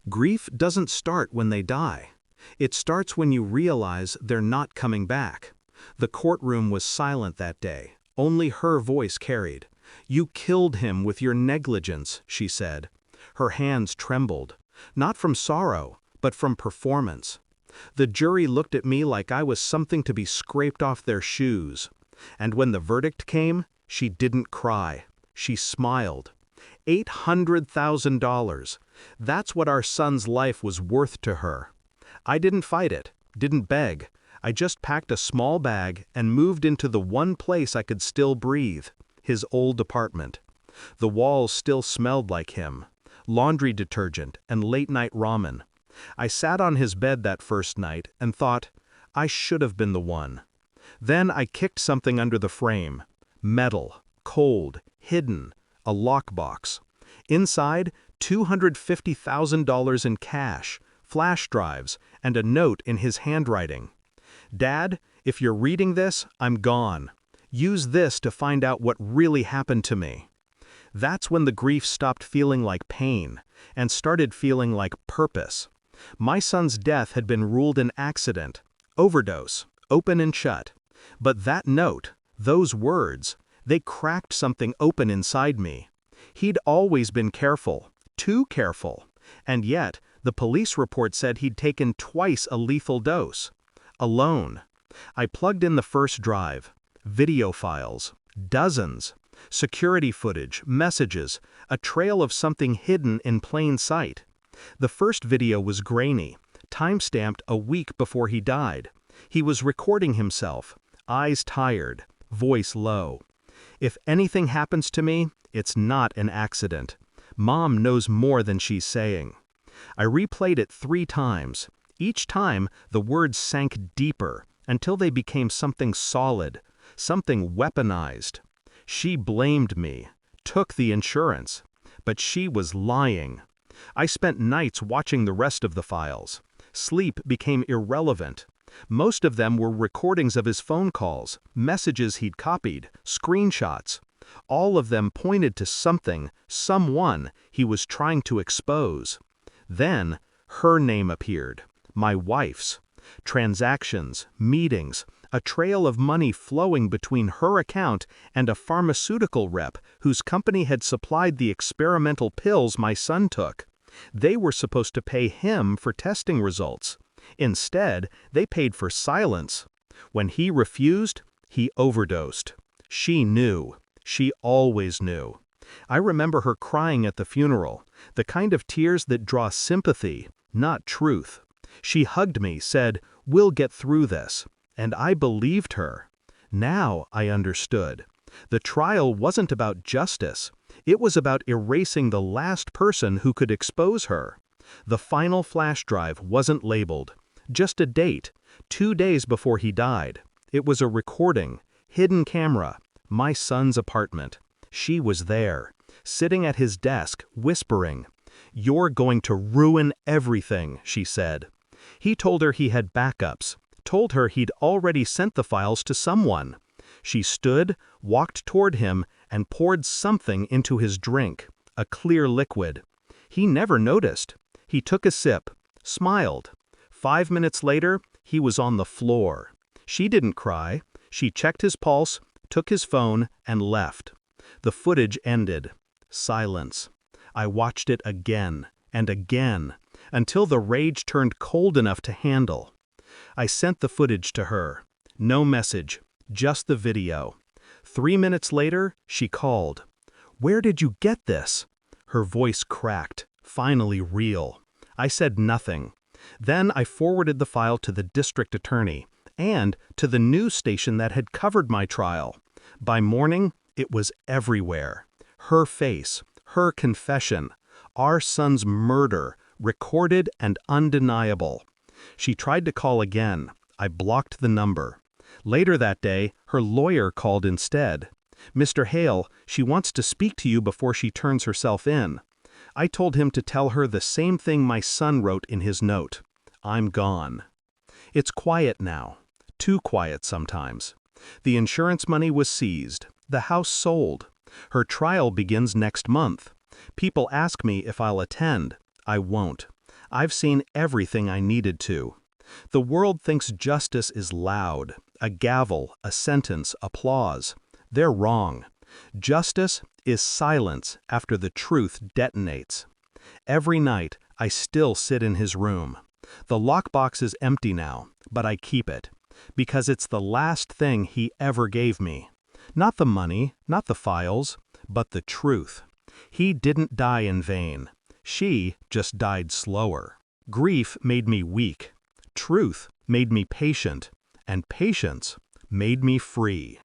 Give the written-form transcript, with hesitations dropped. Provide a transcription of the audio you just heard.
Grief doesn't start when they die. It starts when you realize they're not coming back. The courtroom was silent that day. Only her voice carried. "You killed him with your negligence," she said. Her hands trembled, not from sorrow, but from performance. The jury looked at me like I was something to be scraped off their shoes. And when the verdict came, she didn't cry. She smiled. $800,000. That's what our son's life was worth to her. I didn't fight it, didn't beg. I just packed a small bag and moved into the one place I could still breathe, his old apartment. The walls still smelled like him, laundry detergent and late-night ramen. I sat on his bed that first night and thought, I should have been the one. Then I kicked something under the frame. Metal, cold, hidden, a lockbox. Inside, $250,000 in cash, flash drives, and a note in his handwriting. "Dad, if you're reading this, I'm gone. Use this to find out what really happened to me." That's when the grief stopped feeling like pain and started feeling like purpose. My son's death had been ruled an accident, overdose, open and shut. But that note, those words, they cracked something open inside me. He'd always been careful, too careful, and yet the police report said he'd taken twice a lethal dose. Alone. I plugged in the first drive. Video files. Dozens. Security footage, messages, a trail of something hidden in plain sight. The first video was grainy, time-stamped a week before he died. He was recording himself, eyes tired, voice low. "If anything happens to me, it's not an accident. Mom knows more than she's saying." I replayed it 3 times. Each time, the words sank deeper, until they became something solid, something weaponized. She blamed me, took the insurance, but she was lying. I spent nights watching the rest of the files. Sleep became irrelevant. Most of them were recordings of his phone calls, messages he'd copied, screenshots. All of them pointed to something, someone, he was trying to expose. Then, her name appeared, my wife's. Transactions, meetings, a trail of money flowing between her account and a pharmaceutical rep whose company had supplied the experimental pills my son took. They were supposed to pay him for testing results. Instead, they paid for silence. When he refused, he overdosed. She knew. She always knew. I remember her crying at the funeral, the kind of tears that draw sympathy, not truth. She hugged me, said, "We'll get through this." And I believed her. Now I understood. The trial wasn't about justice. It was about erasing the last person who could expose her. The final flash drive wasn't labeled. Just a date, 2 days before he died. It was a recording, hidden camera, my son's apartment. She was there, sitting at his desk, whispering. "You're going to ruin everything," she said. He told her he had backups, told her he'd already sent the files to someone. She stood, walked toward him, and poured something into his drink, a clear liquid. He never noticed. He took a sip, smiled. 5 minutes later, he was on the floor. She didn't cry. She checked his pulse, took his phone, and left. The footage ended. Silence. I watched it again and again, until the rage turned cold enough to handle. I sent the footage to her. No message, just the video. 3 minutes later, she called. "Where did you get this?" Her voice cracked, finally real. I said nothing. Then I forwarded the file to the district attorney and to the news station that had covered my trial. By morning, it was everywhere. Her face, her confession, our son's murder, recorded and undeniable. She tried to call again. I blocked the number. Later that day, her lawyer called instead. "Mr. Hale, she wants to speak to you before she turns herself in." I told him to tell her the same thing my son wrote in his note. "I'm gone." It's quiet now. Too quiet sometimes. The insurance money was seized. The house sold. Her trial begins next month. People ask me if I'll attend. I won't. I've seen everything I needed to. The world thinks justice is loud, a gavel, a sentence, applause. They're wrong. Justice is silence after the truth detonates. Every night, I still sit in his room. The lockbox is empty now, but I keep it, because it's the last thing he ever gave me. Not the money, not the files, but the truth. He didn't die in vain. She just died slower. Grief made me weak. Truth made me patient, and patience made me free.